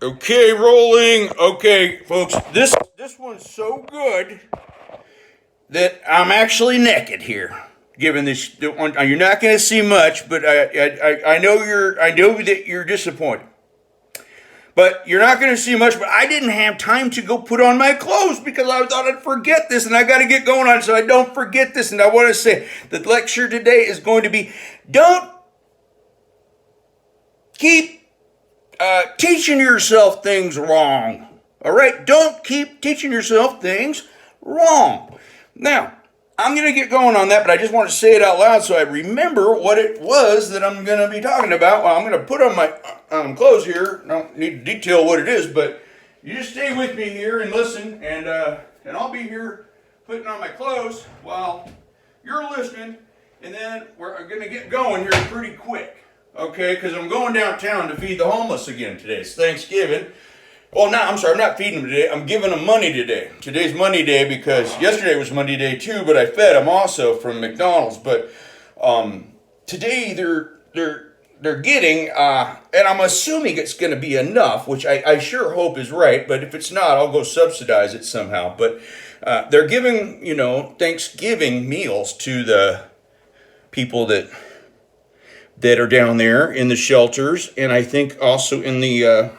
Okay, rolling. Okay, folks, this one's so good that I'm actually naked here. Given this, you're not going to see much, but I know I know that you're disappointed. But you're not going to see much. But I didn't have time to go put on my clothes because I thought I'd forget this, and I got to get going on it so I don't forget this. And I want to say the lecture today is going to be: don't keep teaching yourself things wrong. All right? Don't keep teaching yourself things wrong. Now, I'm going to get going on that, but I just want to say it out loud so I remember what it was that I'm going to be talking about. Well, I'm going to put on my clothes here. I don't need to detail what it is, but you just stay with me here and listen, and I'll be here putting on my clothes while you're listening, and then we're going to get going here pretty quick. Okay, because I'm going downtown to feed the homeless again today. It's Thanksgiving. Oh, no, I'm sorry, I'm not feeding them today. I'm giving them money today. Today's Money Day because yesterday was Monday Day too, but I fed them also from McDonald's. But today they're getting, and I'm assuming it's going to be enough, which I sure hope is right. But if it's not, I'll go subsidize it somehow. But they're giving, Thanksgiving meals to the people that are down there in the shelters, and I think also in the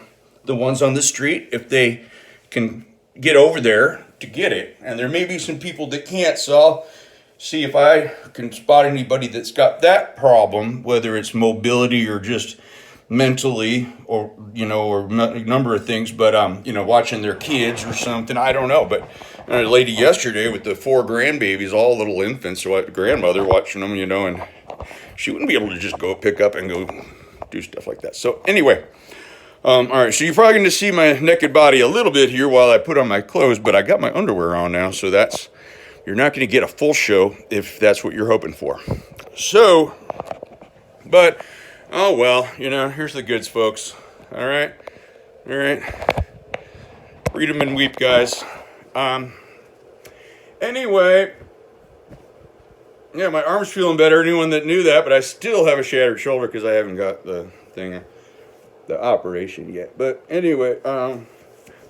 ones on the street, if they can get over there to get it. And there may be some people that can't, so I'll see if I can spot anybody that's got that problem, whether it's mobility or just mentally, or or a number of things. But watching their kids or something, I don't know. But a lady yesterday with the 4 grandbabies, all little infants, grandmother watching them, and she wouldn't be able to just go pick up and go do stuff like that. So anyway, all right, so you're probably going to see my naked body a little bit here while I put on my clothes, but I got my underwear on now, so you're not going to get a full show if that's what you're hoping for. So, but, oh well, here's the goods, folks. All right. Read them and weep, guys. Anyway, yeah, my arm's feeling better. Anyone that knew that, but I still have a shattered shoulder because I haven't got the operation yet. But anyway,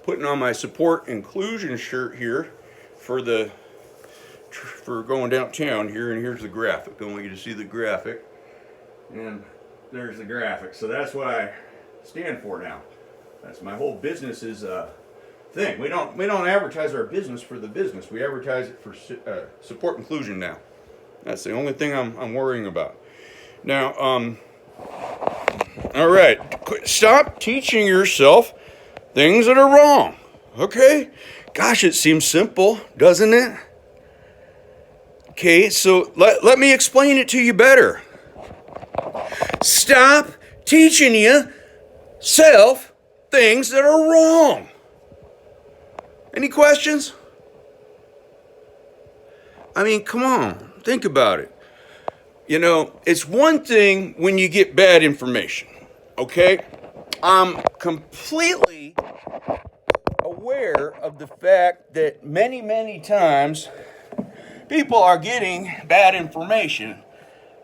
putting on my SupportInclusion shirt here for going downtown here, and here's the graphic. I want you to see the graphic, and there's the graphic. So that's what I stand for now. That's my whole business is thing. We don't advertise our business for the business. We advertise it for SupportInclusion now. That's the only thing I'm worrying about. Now, all right. Stop teaching yourself things that are wrong. Okay? Gosh, it seems simple, doesn't it? Okay, so let me explain it to you better. Stop teaching yourself things that are wrong. Any questions? I mean, come on. Think about it. It's one thing when you get bad information, okay? I'm completely aware of the fact that many, many times people are getting bad information.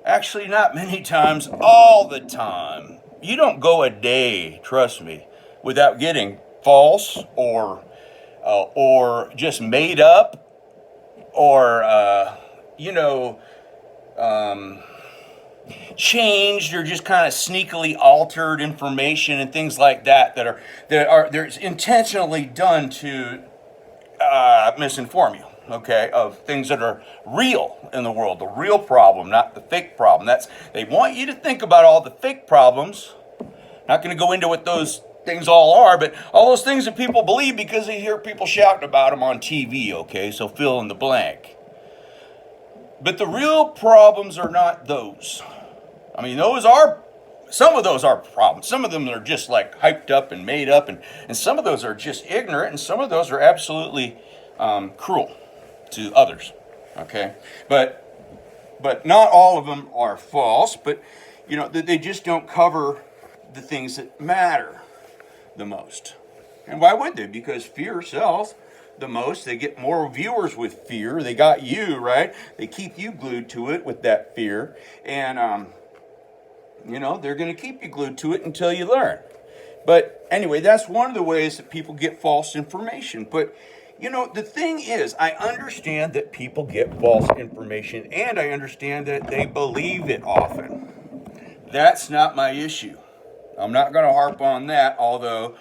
Actually, not many times, all the time. You don't go a day, trust me, without getting false or just made up or changed or just kind of sneakily altered information and things like that they're intentionally done to misinform you, okay, of things that are real in the world, the real problem, not the fake problem. They want you to think about all the fake problems. Not going to go into what those things all are, but all those things that people believe because they hear people shouting about them on TV, okay, so fill in the blank. But the real problems are not those. I mean, some of those are problems. Some of them are just like hyped up and made up, and some of those are just ignorant, and some of those are absolutely cruel to others, okay? But not all of them are false, but, they just don't cover the things that matter the most. And why would they? Because fear sells the most. They get more viewers with fear. They got you, right? They keep you glued to it with that fear. And, they're going to keep you glued to it until you learn. But anyway, that's one of the ways that people get false information. But, you know, the thing is, I understand that people get false information, and I understand that they believe it often. That's not my issue. I'm not going to harp on that, although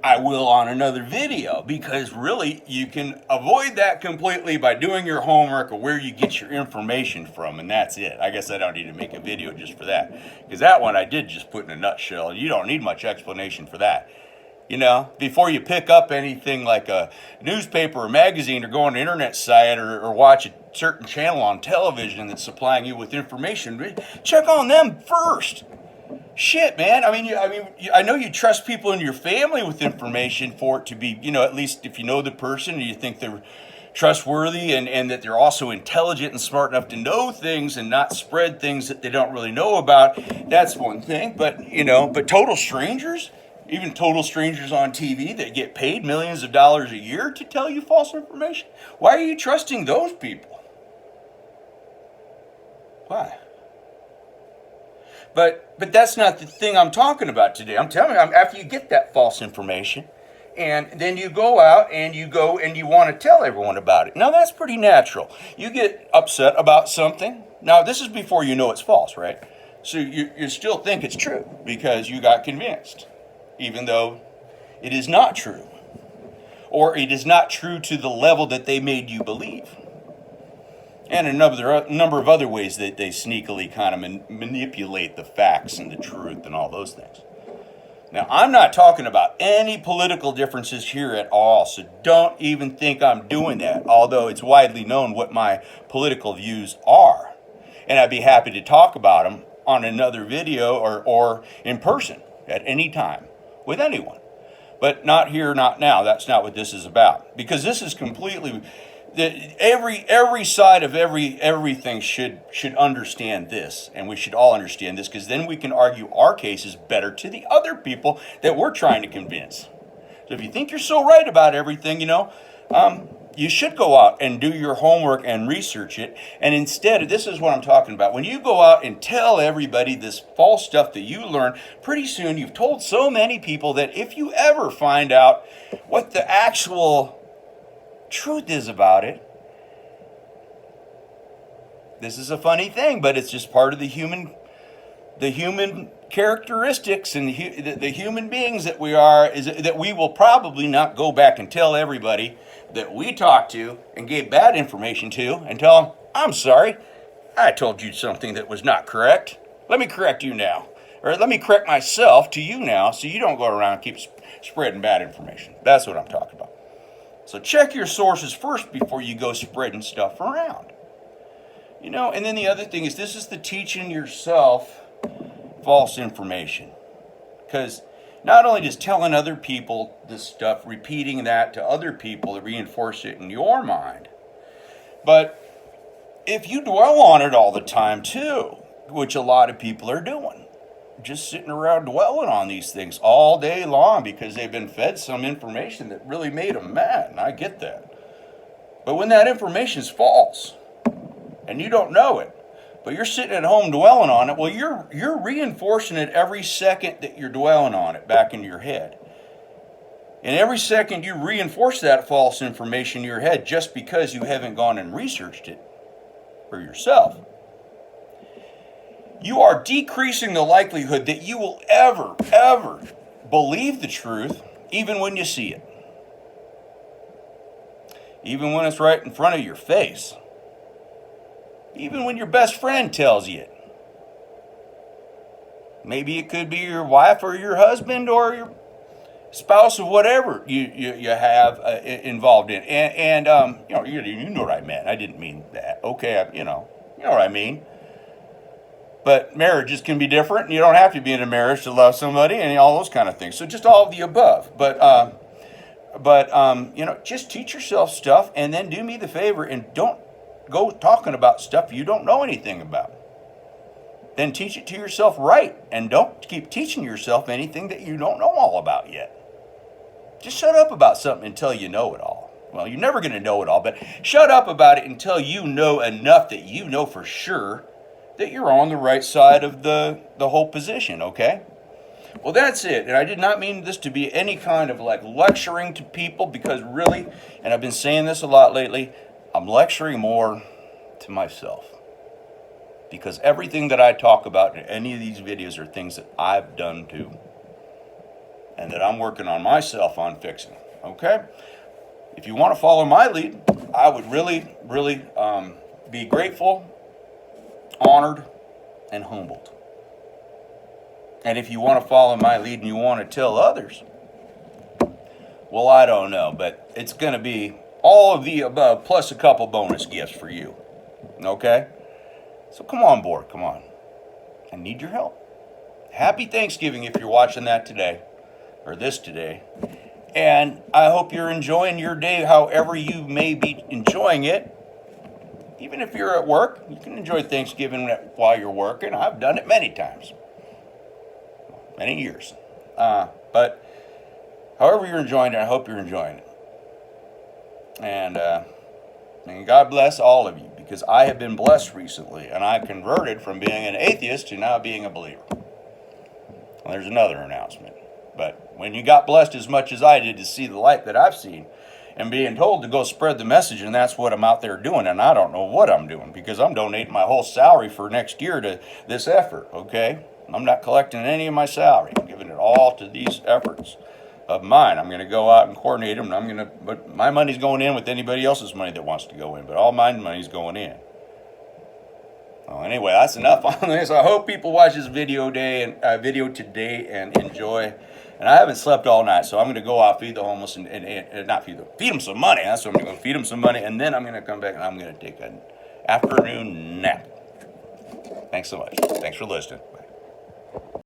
I will on another video, because really you can avoid that completely by doing your homework or where you get your information from, and that's it. I guess I don't need to make a video just for that, because that one I did just put in a nutshell. You don't need much explanation for that. You know, before you pick up anything like a newspaper or magazine or go on an internet site or watch a certain channel on television that's supplying you with information, check on them first. Shit, man. I know you trust people in your family with information for it to be, you know, at least if you know the person and you think they're trustworthy and that they're also intelligent and smart enough to know things and not spread things that they don't really know about. That's one thing. But, you know, but total strangers, even total strangers on TV that get paid millions of dollars a year to tell you false information. Why are you trusting those people? Why? But that's not the thing I'm talking about today. I'm telling you, after you get that false information, and then you go out and you want to tell everyone about it. Now, that's pretty natural. You get upset about something. Now, this is before you know it's false, right? So you still think it's true because you got convinced, even though it is not true. Or it is not true to the level that they made you believe. And a number of other ways that they sneakily kind of manipulate the facts and the truth and all those things. Now, I'm not talking about any political differences here at all, so don't even think I'm doing that, although it's widely known what my political views are. And I'd be happy to talk about them on another video or in person at any time with anyone. But not here, not now. That's not what this is about. Because this is completely... Every side of everything should understand this, and we should all understand this, because then we can argue our cases better to the other people that we're trying to convince. So if you think you're so right about everything, you should go out and do your homework and research it. And instead, this is what I'm talking about. When you go out and tell everybody this false stuff that you learn, pretty soon you've told so many people that if you ever find out what the actual truth is about it, this is a funny thing, but it's just part of the human characteristics and the human beings that we are, is that we will probably not go back and tell everybody that we talked to and gave bad information to and tell them, I'm sorry, I told you something that was not correct. Let me correct you now. Or let me correct myself to you now so you don't go around and keep spreading bad information. That's what I'm talking about. So check your sources first before you go spreading stuff around. And then the other thing is, this is the teaching yourself false information. Because not only does telling other people this stuff, repeating that to other people to reinforce it in your mind, but if you dwell on it all the time too, which a lot of people are doing, just sitting around dwelling on these things all day long because they've been fed some information that really made them mad, and I get that. But when that information is false, and you don't know it, but you're sitting at home dwelling on it, well, you're reinforcing it every second that you're dwelling on it back in your head. And every second you reinforce that false information in your head just because you haven't gone and researched it for yourself, you are decreasing the likelihood that you will ever believe the truth, even when you see it. Even when it's right in front of your face. Even when your best friend tells you it. Maybe it could be your wife or your husband or your spouse or whatever you have involved in. And you know what I meant. I didn't mean that. Okay, you know what I mean. But marriages can be different, and you don't have to be in a marriage to love somebody, and all those kind of things. So just all of the above. But just teach yourself stuff, and then do me the favor and don't go talking about stuff you don't know anything about. Then teach it to yourself right, and don't keep teaching yourself anything that you don't know all about yet. Just shut up about something until you know it all. Well, you're never going to know it all, but shut up about it until you know enough that you know for sure that you're on the right side of the whole position, okay? Well, that's it. And I did not mean this to be any kind of like lecturing to people, because really, and I've been saying this a lot lately, I'm lecturing more to myself. Because everything that I talk about in any of these videos are things that I've done too. And that I'm working on myself on fixing. Okay? If you want to follow my lead, I would really, really be grateful, honored, and humbled. And if you want to follow my lead and you want to tell others, well, I don't know, but it's going to be all of the above plus a couple bonus gifts for you. Okay? So come on board, come on. I need your help. Happy Thanksgiving if you're watching that today, or this today. And I hope you're enjoying your day however you may be enjoying it. Even if you're at work, you can enjoy Thanksgiving while you're working. I've done it many times. Many years. But however you're enjoying it, I hope you're enjoying it. And God bless all of you, because I have been blessed recently, and I converted from being an atheist to now being a believer. Well, there's another announcement. But when you got blessed as much as I did to see the light that I've seen, and being told to go spread the message, and that's what I'm out there doing, and I don't know what I'm doing, because I'm donating my whole salary for next year to this effort, okay? I'm not collecting any of my salary. I'm giving it all to these efforts of mine. I'm going to go out and coordinate them, and but my money's going in with anybody else's money that wants to go in, but all my money's going in. Well, anyway, that's enough on this. I hope people watch this video today and enjoy. And I haven't slept all night, so I'm going to go out, feed the homeless, and not feed them, feed them some money. That's what I'm going to feed them some money, and then I'm going to come back and I'm going to take an afternoon nap. Thanks so much. Thanks for listening.